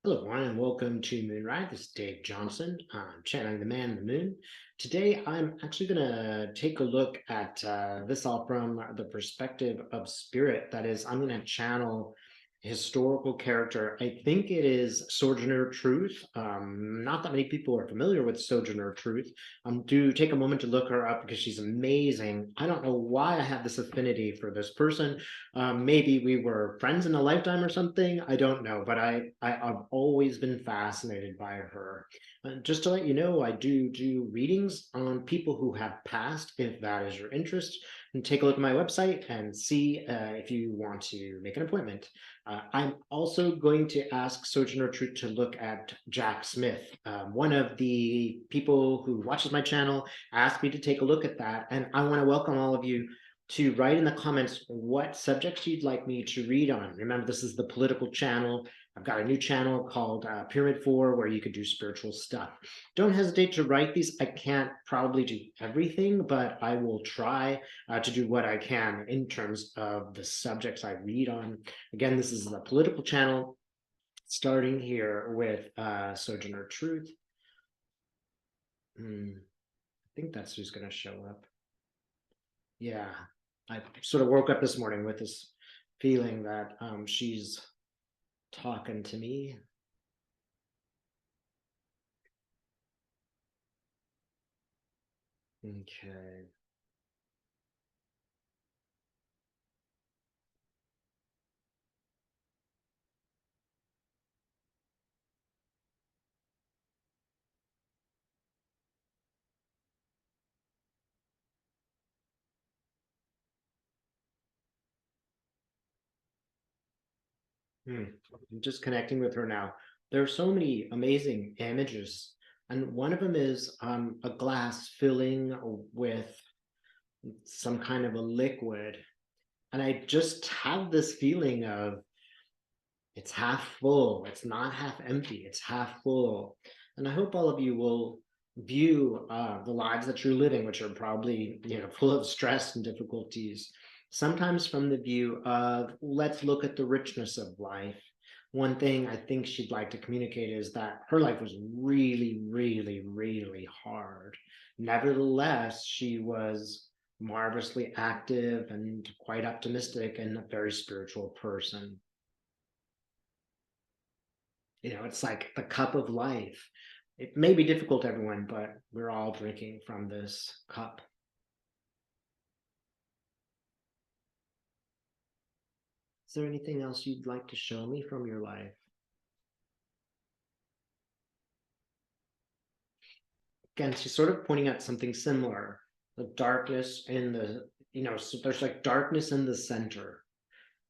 Hello, everyone, and welcome to Moonride. This is Dave Johnson. I'm channeling the man in the moon. Today, I'm actually going to take a look at this all from the perspective of spirit. That is, I'm going to channel historical character. I think it is Sojourner Truth. Not that many people are familiar with Sojourner Truth. Do take a moment to look her up because she's amazing. I don't know why I have this affinity for this person. Maybe we were friends in a lifetime or something. I don't know, but I've always been fascinated by her. Just to let you know, I do readings on people who have passed, if that is your interest. And take a look at my website and see if you want to make an appointment. I'm also going to ask Sojourner Truth to look at Jack Smith. One of the people who watches my channel asked me to take a look at that, and I want to welcome all of you to write in the comments what subjects you'd like me to read on. Remember, this is the political channel. I've got a new channel called Pyramid 4 where you could do spiritual stuff. Don't hesitate to write these. I can't probably do everything, but I will try to do what I can in terms of the subjects I read on. Again, this is the political channel, starting here with Sojourner Truth. I think that's who's going to show up. Yeah, I sort of woke up this morning with this feeling that she's talking to me. Okay. I'm just connecting with her now. There are so many amazing images, and one of them is a glass filling with some kind of a liquid, and I just have this feeling of it's half full, it's not half empty, it's half full. And I hope all of you will view the lives that you're living, which are probably full of stress and difficulties, sometimes from the view of let's look at the richness of life. One thing I think she'd like to communicate is that her life was really, really, really hard. Nevertheless, she was marvelously active and quite optimistic and a very spiritual person. It's like the cup of life. It may be difficult to everyone, but we're all drinking from this cup. Is there anything else you'd like to show me from your life? Again, she's sort of pointing out something similar. The darkness in so there's like darkness in the center.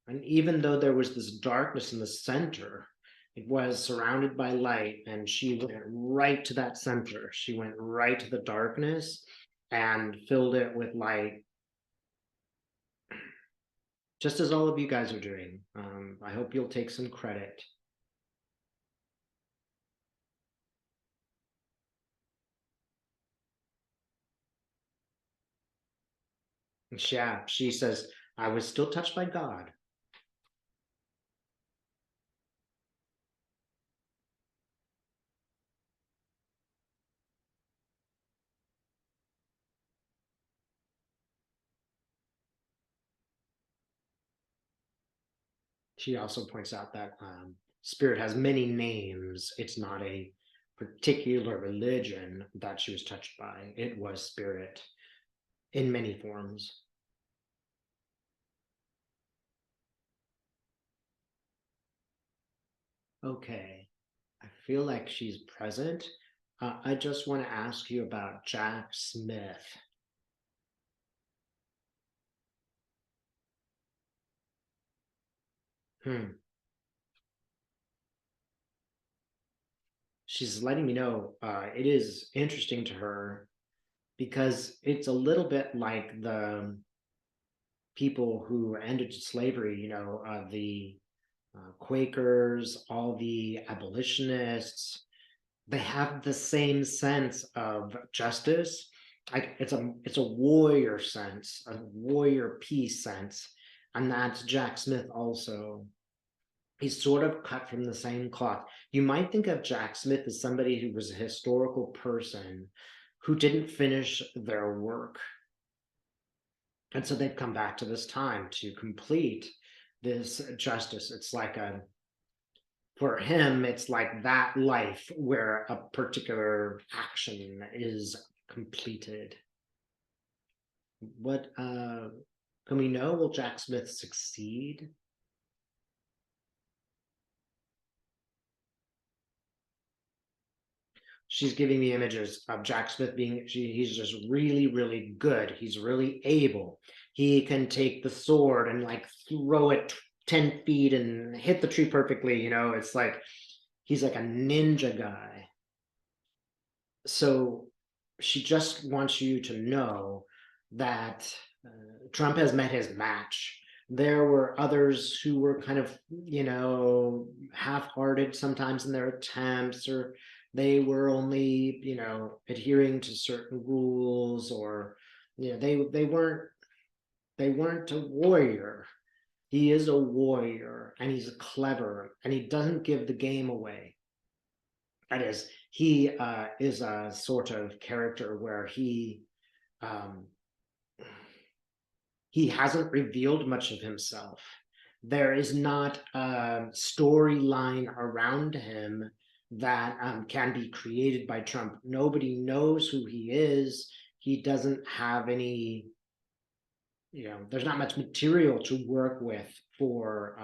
And even though there was this darkness in the center, it was surrounded by light, and she went right to that center. She went right to the darkness and filled it with light, just as all of you guys are doing. I hope you'll take some credit. Yeah, she says, I was still touched by God. She also points out that spirit has many names. It's not a particular religion that she was touched by. It was spirit in many forms. Okay, I feel like she's present. I just want to ask you about Jack Smith. She's letting me know it is interesting to her because it's a little bit like the people who ended slavery, the Quakers, all the abolitionists. They have the same sense of justice. Like it's a warrior sense, a warrior peace sense, and that's Jack Smith also. He's sort of cut from the same cloth. You might think of Jack Smith as somebody who was a historical person who didn't finish their work. And so they've come back to this time to complete this justice. It's like for him, it's like that life where a particular action is completed. What can we know? Will Jack Smith succeed? She's giving me images of Jack Smith being, he's just really, really good. He's really able. He can take the sword and like throw it 10 feet and hit the tree perfectly. It's like he's like a ninja guy. So she just wants you to know that Trump has met his match. There were others who were kind of, half-hearted sometimes in their attempts, or they were only, adhering to certain rules, or they weren't a warrior. He is a warrior, and he's clever, and he doesn't give the game away. That is, he is a sort of character where um, he hasn't revealed much of himself. There is not a storyline around him that can be created by Trump. Nobody knows who he is. He doesn't have any, there's not much material to work with for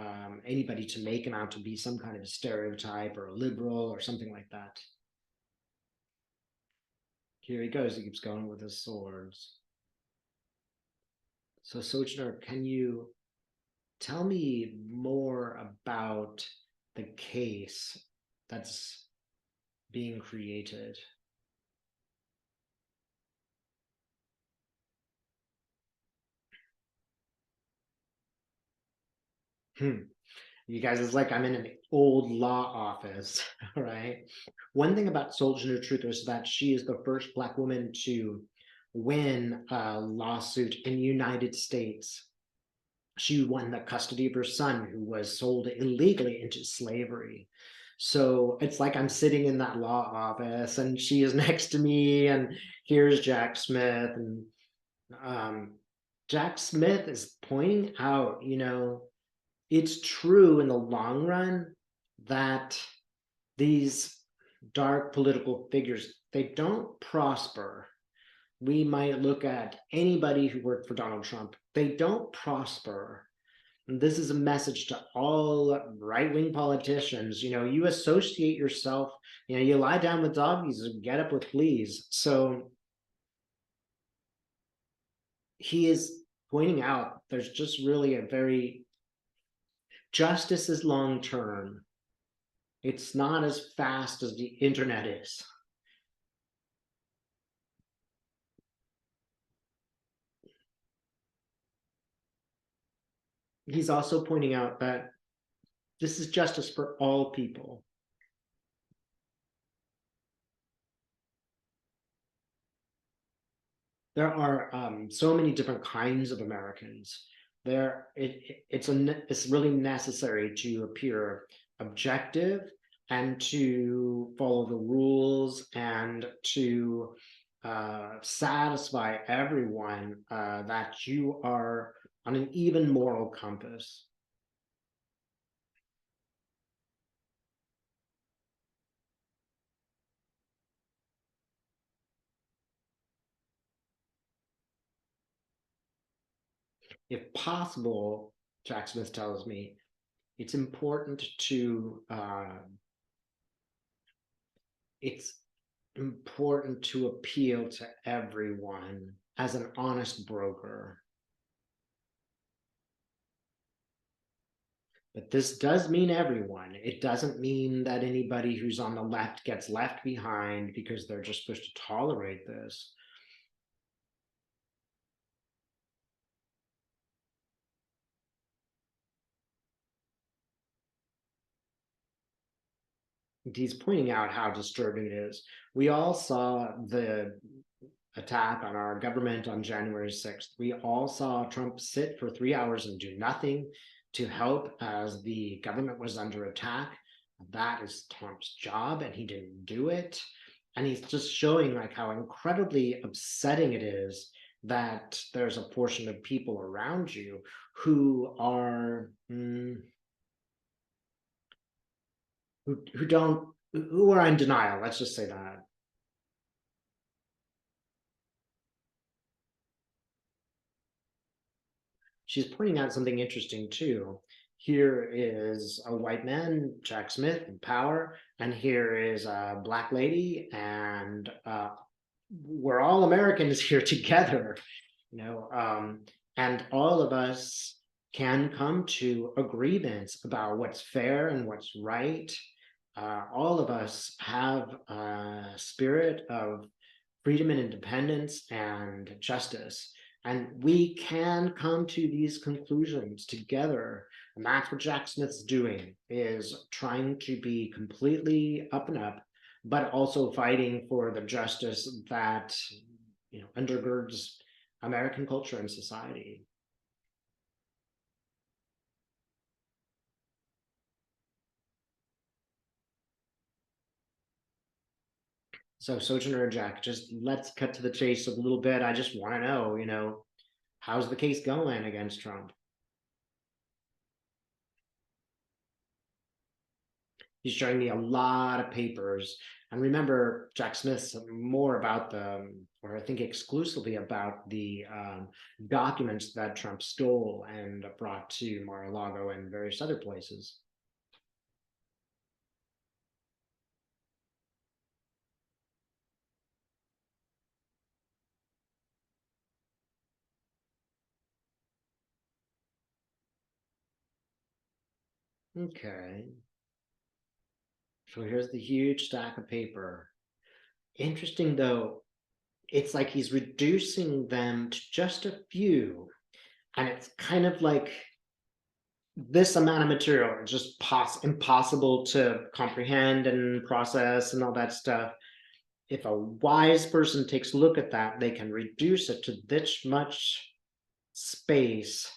anybody to make him out to be some kind of a stereotype or a liberal or something like that. Here he goes, he keeps going with his swords. So Sojourner, can you tell me more about the case that's being created? You guys, it's like I'm in an old law office, right? One thing about Sojourner Truth is that she is the first Black woman to win a lawsuit in the United States. She won the custody of her son, who was sold illegally into slavery. So it's like I'm sitting in that law office and she is next to me, and here's Jack Smith. And Jack Smith is pointing out, it's true in the long run that these dark political figures, they don't prosper. We might look at anybody who worked for Donald Trump. They don't prosper. And this is a message to all right-wing politicians. You associate yourself, you lie down with doggies and get up with fleas. So he is pointing out there's just really a very, justice is long-term. It's not as fast as the internet is. He's also pointing out that this is justice for all people. There are so many different kinds of Americans. It's really necessary to appear objective and to follow the rules and to satisfy everyone that you are on an even moral compass. If possible, Jack Smith tells me, it's important to appeal to everyone as an honest broker. But this does mean everyone. It doesn't mean that anybody who's on the left gets left behind because they're just supposed to tolerate this. He's pointing out how disturbing it is. We all saw the attack on our government on January 6th. We all saw Trump sit for 3 hours and do nothing to help as the government was under attack. That is Trump's job, and he didn't do it. And he's just showing like how incredibly upsetting it is that there's a portion of people around you who are who are in denial. Let's just say that. She's pointing out something interesting too. Here is a white man, Jack Smith, in power, and here is a black lady, and we're all Americans here together, you know, and all of us can come to agreements about what's fair and what's right. All of us have a spirit of freedom and independence and justice. And we can come to these conclusions together. And that's what Jack Smith's doing, is trying to be completely up and up, but also fighting for the justice that, you know, undergirds American culture and society. So Sojourner Jack, just let's cut to the chase a little bit. I just want to know, you know, how's the case going against Trump? He's showing me a lot of papers. And remember, Jack Smith's more about the, or I think exclusively about the documents that Trump stole and brought to Mar-a-Lago and various other places. Okay. So here's the huge stack of paper. Interesting though, it's like he's reducing them to just a few. And it's kind of like this amount of material is just impossible to comprehend and process and all that stuff. If a wise person takes a look at that, they can reduce it to this much space,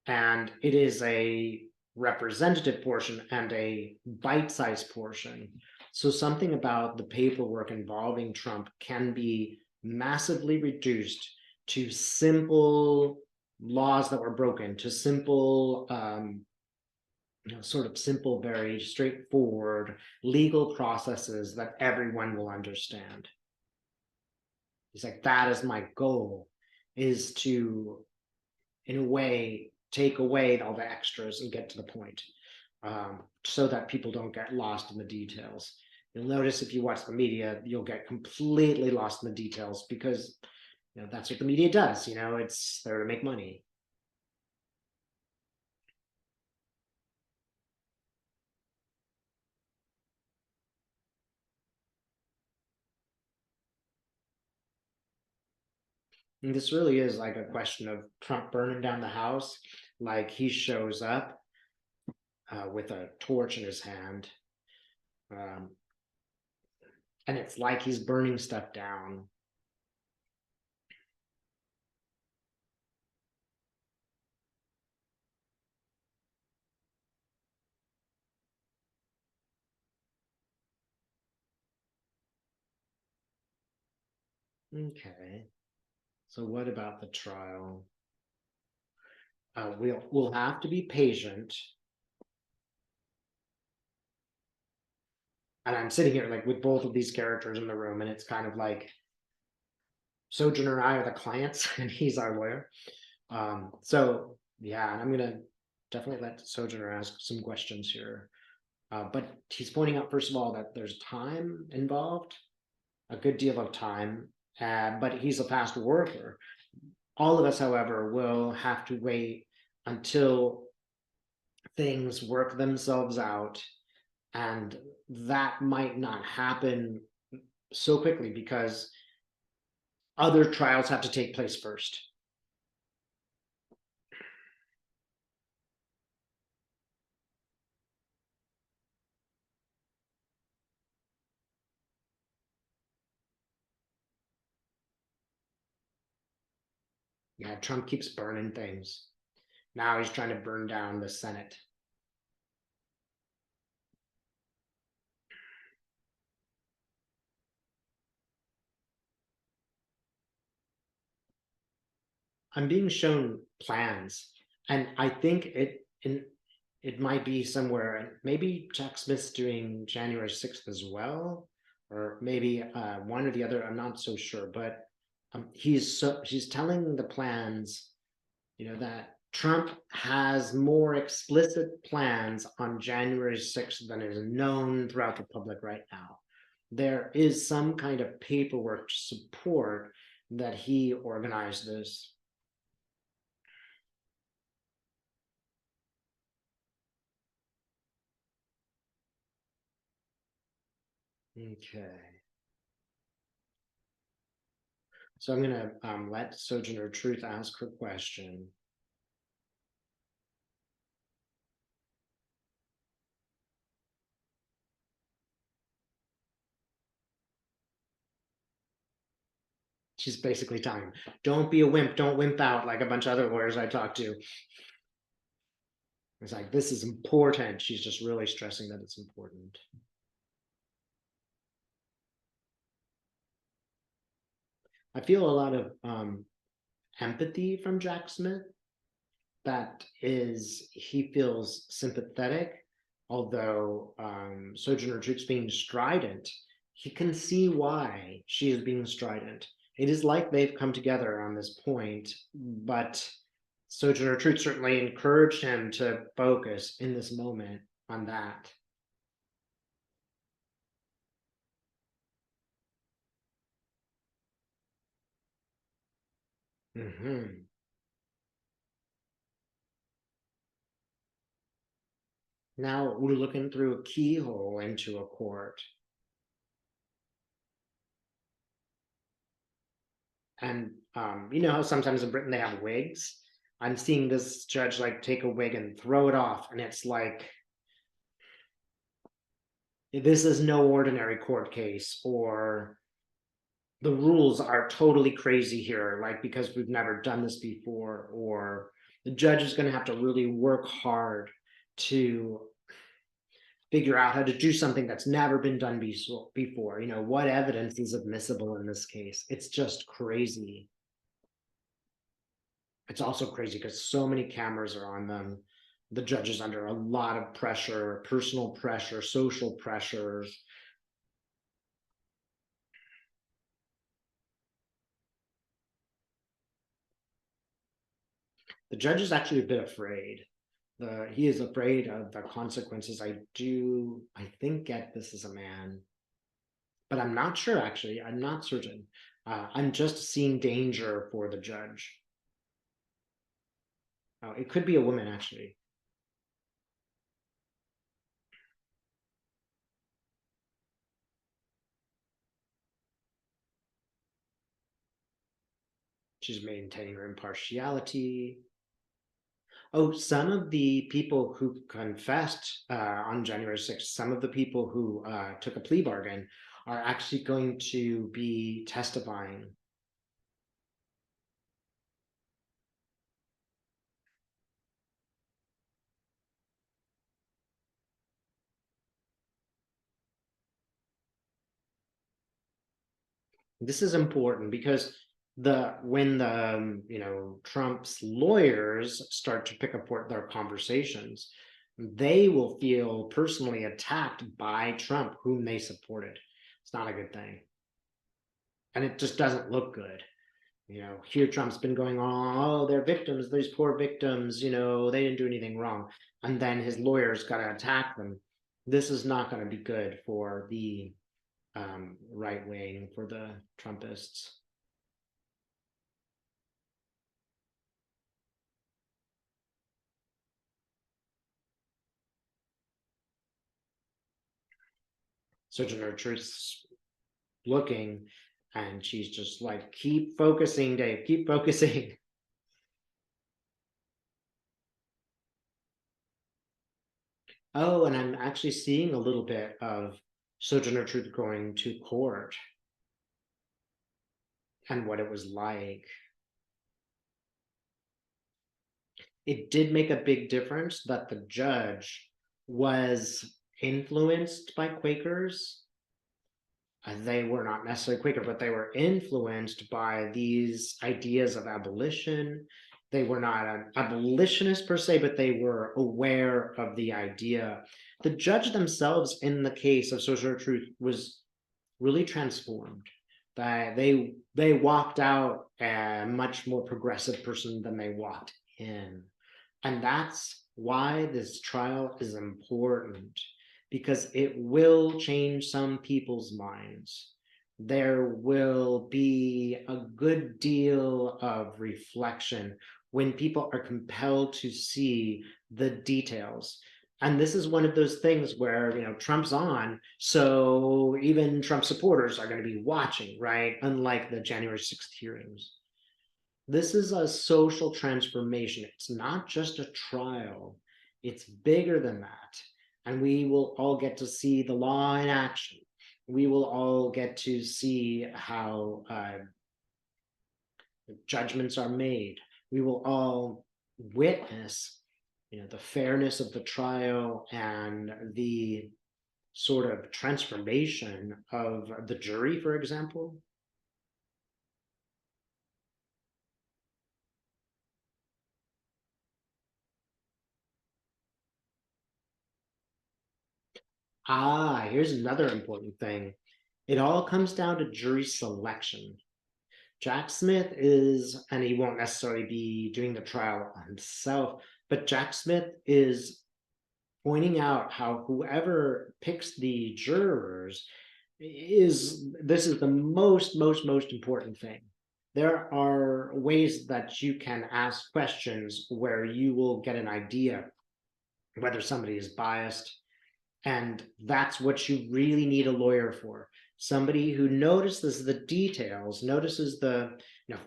and it is a representative portion and a bite-sized portion. So something about the paperwork involving Trump can be massively reduced to simple laws that were broken, to simple you know, sort of simple, very straightforward legal processes that everyone will understand. He's like, that is my goal, is to, in a way, take away all the extras and get to the point, so that people don't get lost in the details. You'll notice if you watch the media, you'll get completely lost in the details because, you know, that's what the media does. You know, it's there to make money. And this really is like a question of Trump burning down the house. Like he shows up with a torch in his hand, um, and it's like he's burning stuff down. Okay, so what about the trial? We'll have to be patient. And I'm sitting here like with both of these characters in the room, and it's kind of like Sojourner and I are the clients, and he's our lawyer. So yeah, and I'm gonna definitely let Sojourner ask some questions here. But he's pointing out, first of all, that there's time involved, a good deal of time, but he's a fast worker. All of us, however, will have to wait until things work themselves out, and that might not happen so quickly because other trials have to take place first. Yeah, Trump keeps burning things. Now he's trying to burn down the Senate. I'm being shown plans, and I think it might be somewhere. Maybe Jack Smith's doing January 6th as well, or maybe one or the other. I'm not so sure, but he's telling the plans, that Trump has more explicit plans on January 6th than is known throughout the public right now. There is some kind of paperwork to support that he organized this. Okay. So I'm going to let Sojourner Truth ask her question. She's basically telling him, don't be a wimp, don't wimp out like a bunch of other lawyers I talked to. It's like, this is important. She's just really stressing that it's important. I feel a lot of empathy from Jack Smith. That is, he feels sympathetic, although Sojourner Truth's being strident. He can see why she is being strident. It is like they've come together on this point, but Sojourner Truth certainly encouraged him to focus in this moment on that. Mm-hmm. Now we're looking through a keyhole into a court. And you know how sometimes in Britain they have wigs? I'm seeing this judge like take a wig and throw it off, and it's like, this is no ordinary court case, or the rules are totally crazy here, like because we've never done this before, or the judge is going to have to really work hard to figure out how to do something that's never been done before. What evidence is admissible in this case? It's just crazy. It's also crazy because so many cameras are on them. The judge is under a lot of pressure, personal pressure, social pressures. The judge is actually a bit afraid. He is afraid of the consequences. I think, get this as a man, but I'm not sure actually. I'm not certain. I'm just seeing danger for the judge. Oh, it could be a woman actually. She's maintaining her impartiality. Oh, some of the people who confessed on January 6th, some of the people who took a plea bargain are actually going to be testifying. This is important because when the Trump's lawyers start to pick apart their conversations, they will feel personally attacked by Trump, whom they supported. It's not a good thing, and it just doesn't look good. Here Trump's been going on, oh, they're victims, these poor victims, they didn't do anything wrong. And then his lawyers got to attack them. This is not going to be good for the right wing, for the Trumpists. Sojourner Truth's looking, and she's just like, keep focusing, Dave, keep focusing. Oh, and I'm actually seeing a little bit of Sojourner Truth going to court and what it was like. it did make a big difference that the judge was influenced by Quakers. They were not necessarily Quaker, but they were influenced by these ideas of abolition. They were not an abolitionist per se, but they were aware of the idea. The judge themselves, in the case of Sojourner Truth, was really transformed. They walked out a much more progressive person than they walked in. And that's why this trial is important, because it will change some people's minds. There will be a good deal of reflection when people are compelled to see the details. And this is one of those things where, Trump's on, so even Trump supporters are going to be watching, right? Unlike the January 6th hearings. This is a social transformation. It's not just a trial, it's bigger than that. And we will all get to see the law in action. We will all get to see how judgments are made. We will all witness the fairness of the trial and the sort of transformation of the jury, for example. Here's another important thing. It all comes down to jury selection. Jack Smith is, and he won't necessarily be doing the trial himself, but Jack Smith is pointing out how whoever picks the jurors this is the most important thing. There are ways that you can ask questions where you will get an idea whether somebody is biased, and that's what you really need a lawyer for. Somebody who notices the details, notices the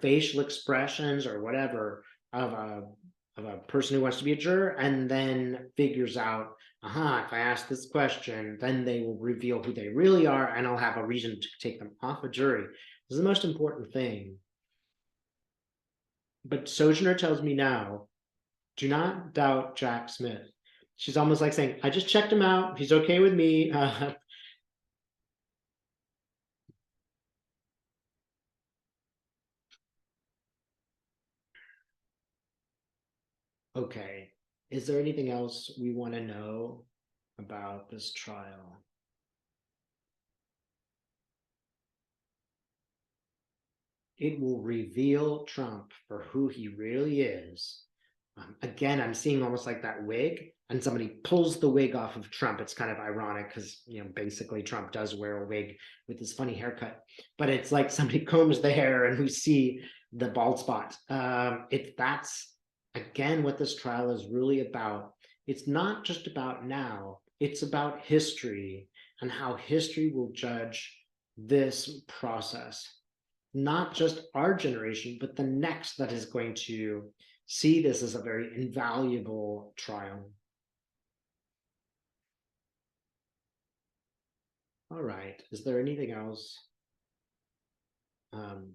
facial expressions or whatever of a person who wants to be a juror, and then figures out, if I ask this question, then they will reveal who they really are, and I'll have a reason to take them off a jury. This is the most important thing. But Sojourner tells me now, do not doubt Jack Smith. She's almost like saying, I just checked him out. He's okay with me. Okay. Is there anything else we want to know about this trial? It will reveal Trump for who he really is. Again, I'm seeing almost like that wig, and somebody pulls the wig off of Trump. It's kind of ironic because, basically Trump does wear a wig with his funny haircut, but it's like somebody combs the hair and we see the bald spot. That's again what this trial is really about. It's not just about now, it's about history and how history will judge this process. Not just our generation, but the next that is going to see this as a very invaluable trial. All right. Is there anything else?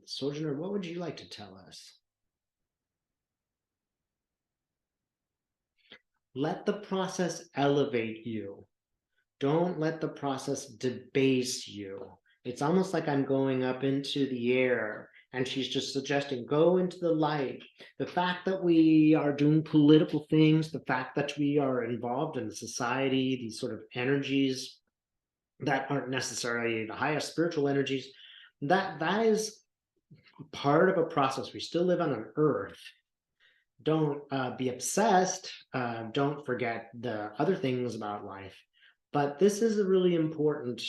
Sojourner, what would you like to tell us? Let the process elevate you. Don't let the process debase you. It's almost like I'm going up into the air and she's just suggesting go into the light. The fact that we are doing political things, the fact that we are involved in society, these sort of energies that aren't necessarily the highest spiritual energies, that is part of a process. We still live on an earth. Don't be obsessed. Don't forget the other things about life. But this is really important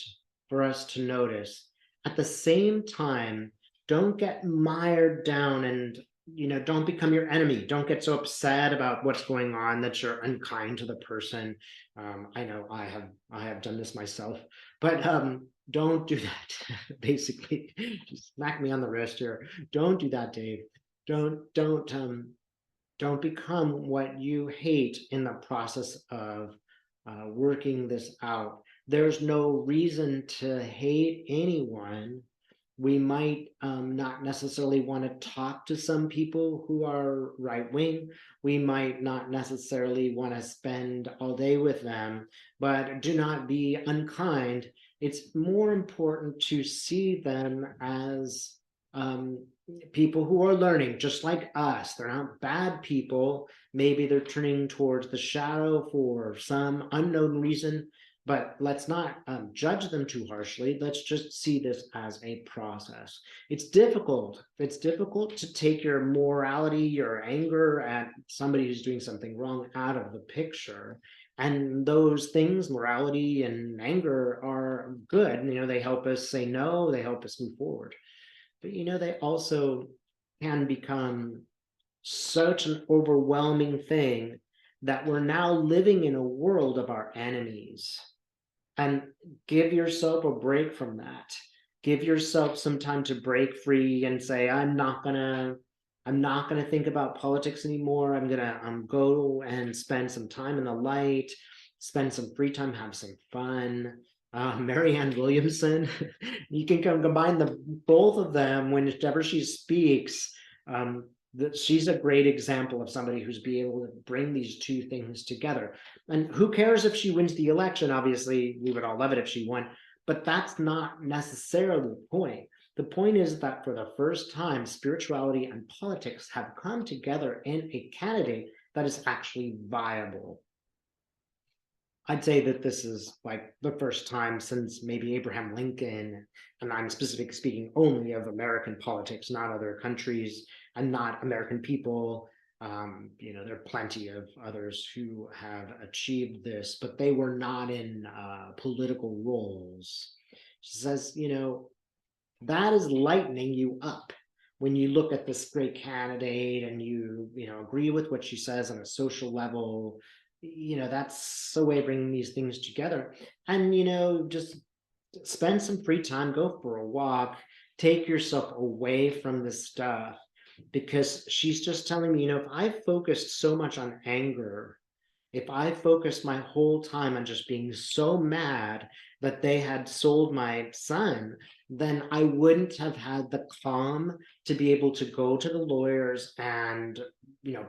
for us to notice. At the same time, don't get mired down and don't become your enemy. Don't get so upset about what's going on that you're unkind to the person. I know I have done this myself, but don't do that. Basically, just smack me on the wrist here. Don't do that, Dave. Don't become what you hate in the process of working this out. There's no reason to hate anyone. We might not necessarily want to talk to some people who are right wing. We might not necessarily want to spend all day with them, but do not be unkind. It's more important to see them as people who are learning, just like us. They're not bad people. Maybe they're turning towards the shadow for some unknown reason, but let's not judge them too harshly. Let's just see this as a process. It's difficult. It's difficult to take your morality, your anger at somebody who's doing something wrong out of the picture. And those things, morality and anger, are good. They help us say no, they help us move forward. But they also can become such an overwhelming thing that we're now living in a world of our enemies. And give yourself a break from that. Give yourself some time to break free and say, I'm not gonna think about politics anymore. I'm gonna go and spend some time in the light, spend some free time, have some fun. Marianne Williamson, you can combine both of them whenever she speaks. That she's a great example of somebody who's be able to bring these two things together. And who cares if she wins the election? Obviously, we would all love it if she won, but that's not necessarily the point. The point is that for the first time, spirituality and politics have come together in a candidate that is actually viable. I'd say that this is like the first time since maybe Abraham Lincoln, and I'm specifically speaking only of American politics, not other countries and not American people. There are plenty of others who have achieved this, but they were not in political roles. She says, that is lightening you up. When you look at this great candidate and you agree with what she says on a social level, that's a way of bringing these things together. And just spend some free time, go for a walk, take yourself away from this stuff, because she's just telling me, if I focused so much on anger, if I focused my whole time on just being so mad that they had sold my son, then I wouldn't have had the calm to be able to go to the lawyers and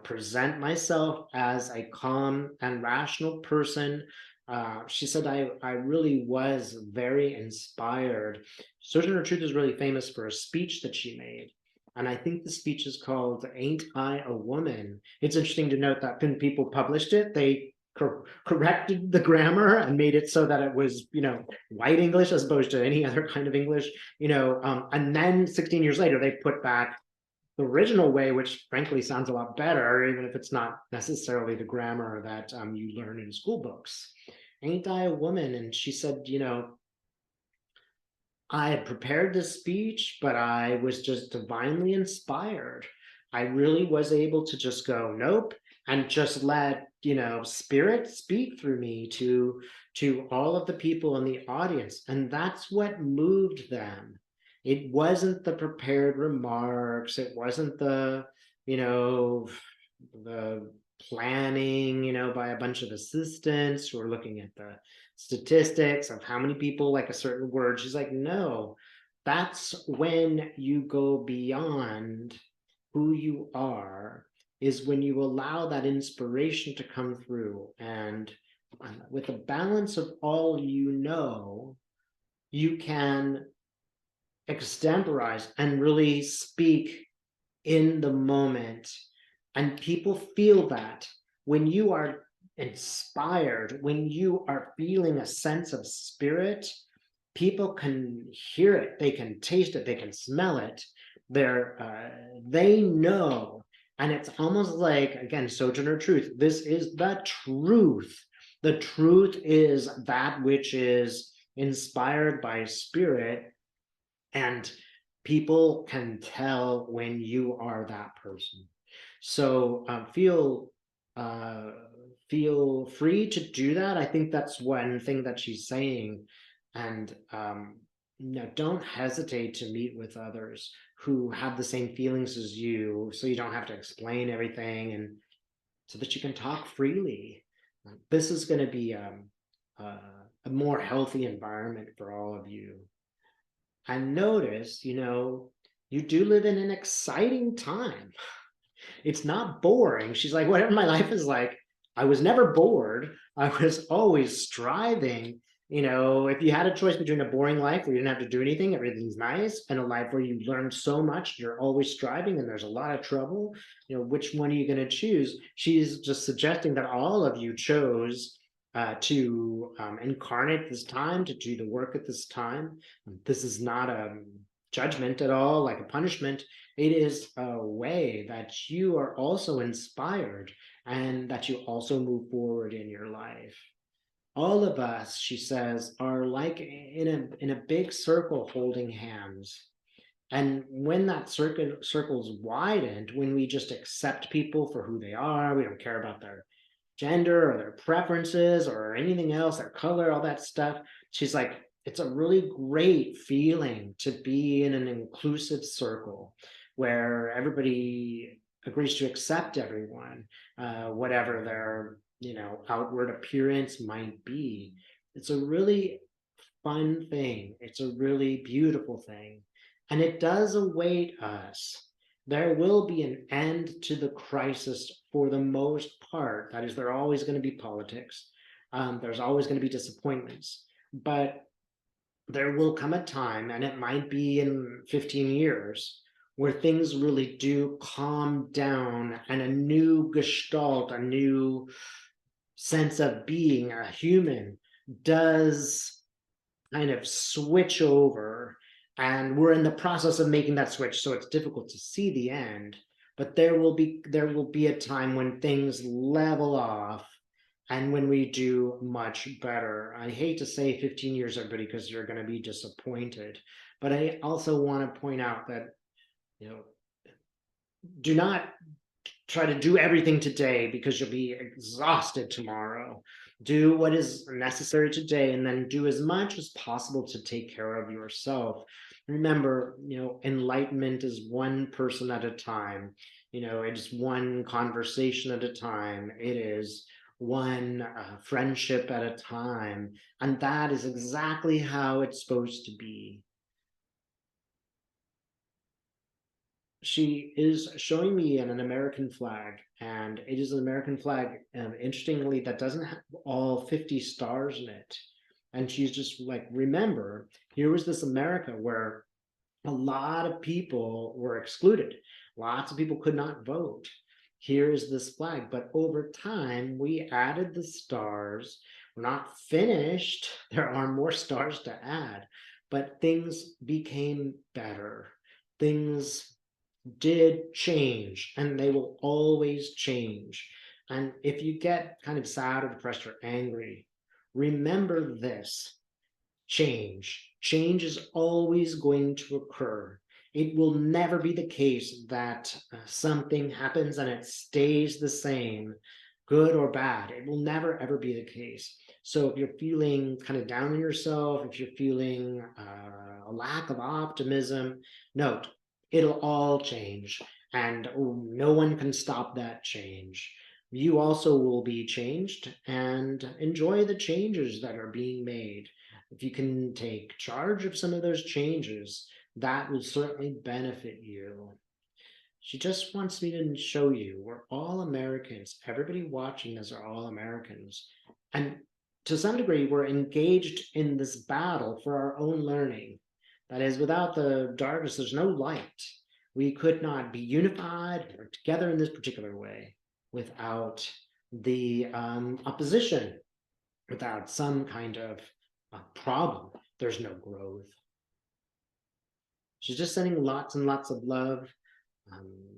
present myself as a calm and rational person. She said I really was very inspired. Sojourner Truth is really famous for a speech that she made. And I think the speech is called Ain't I a Woman? It's interesting to note that when people published it, they corrected the grammar and made it so that it was, white English as opposed to any other kind of English, and then 16 years later, they put back the original way, which frankly sounds a lot better, even if it's not necessarily the grammar that you learn in school books. Ain't I a woman? And she said, I had prepared this speech, but I was just divinely inspired. I really was able to just go, nope, and just let, spirit speak through me to all of the people in the audience. And that's what moved them. It wasn't the prepared remarks. It wasn't the planning, by a bunch of assistants who are looking at the statistics of how many people like a certain word. She's like, no, that's when you go beyond who you are, is when you allow that inspiration to come through. And with a balance of all you can extemporize and really speak in the moment. And people feel that when you are inspired, when you are feeling a sense of spirit, people can hear it, they can taste it, they can smell it. They know. And it's almost like, again, Sojourner Truth. This is the truth. The truth is that which is inspired by spirit, and people can tell when you are that person. So feel free to do that. I think that's one thing that she's saying. And don't hesitate to meet with others who have the same feelings as you, so you don't have to explain everything, and so that you can talk freely. This is going to be a more healthy environment for all of you. And notice, you do live in an exciting time. It's not boring. She's like, whatever my life is like, I was never bored. I was always striving. If you had a choice between a boring life where you didn't have to do anything, everything's nice, and a life where you learn so much, you're always striving and there's a lot of trouble, which one are you going to choose? She's just suggesting that all of you chose to incarnate this time, to do the work at this time. This is not a judgment at all, like a punishment. It is a way that you are also inspired and that you also move forward in your life. All of us, she says, are like in a big circle holding hands. And when that circle's widened, when we just accept people for who they are, we don't care about their gender or their preferences or anything else, their color, all that stuff. She's like, it's a really great feeling to be in an inclusive circle where everybody agrees to accept everyone, whatever their outward appearance might be. It's a really fun thing. It's a really beautiful thing. And it does await us. There will be an end to the crisis for the most part. That is, there are always going to be politics. There's always going to be disappointments. But there will come a time, and it might be in 15 years, where things really do calm down and a new gestalt, a new sense of being a human does kind of switch over, and we're in the process of making that switch, so it's difficult to see the end, but there will be a time when things level off and when we do much better. I hate to say 15 years, everybody, because you're going to be disappointed, but I also want to point out that do not try to do everything today because you'll be exhausted tomorrow. Do what is necessary today and then do as much as possible to take care of yourself. Remember, enlightenment is one person at a time. It is one conversation at a time. It is one friendship at a time. And that is exactly how it's supposed to be. She is showing me an American flag, and it is an American flag, interestingly, that doesn't have all 50 stars in it. And she's just like, remember, here was this America where a lot of people were excluded. Lots of people could not vote. Here is this flag, but over time, we added the stars. We're not finished. There are more stars to add, but things became better. Things did change, and they will always change. And if you get kind of sad or depressed or angry, remember this: change is always going to occur. It will never be the case that something happens and it stays the same, good or bad. It will never ever be the case. So if you're feeling kind of down on yourself, if you're feeling a lack of optimism, note, it'll all change, and no one can stop that change. You also will be changed, and enjoy the changes that are being made. If you can take charge of some of those changes, that will certainly benefit you. She just wants me to show you we're all Americans. Everybody watching us are all Americans. And to some degree, we're engaged in this battle for our own learning. That is, without the darkness, there's no light. We could not be unified or together in this particular way without the opposition, without some kind of problem. There's no growth. She's just sending lots and lots of love.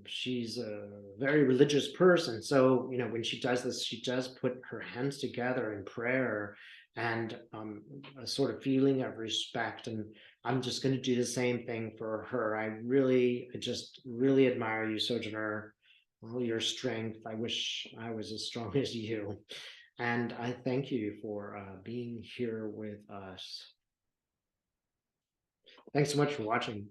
She's a very religious person, so when she does this, she does put her hands together in prayer and a sort of feeling of respect. And I'm just going to do the same thing for her. I just really admire you, Sojourner, all your strength. I wish I was as strong as you. And I thank you for being here with us. Thanks so much for watching.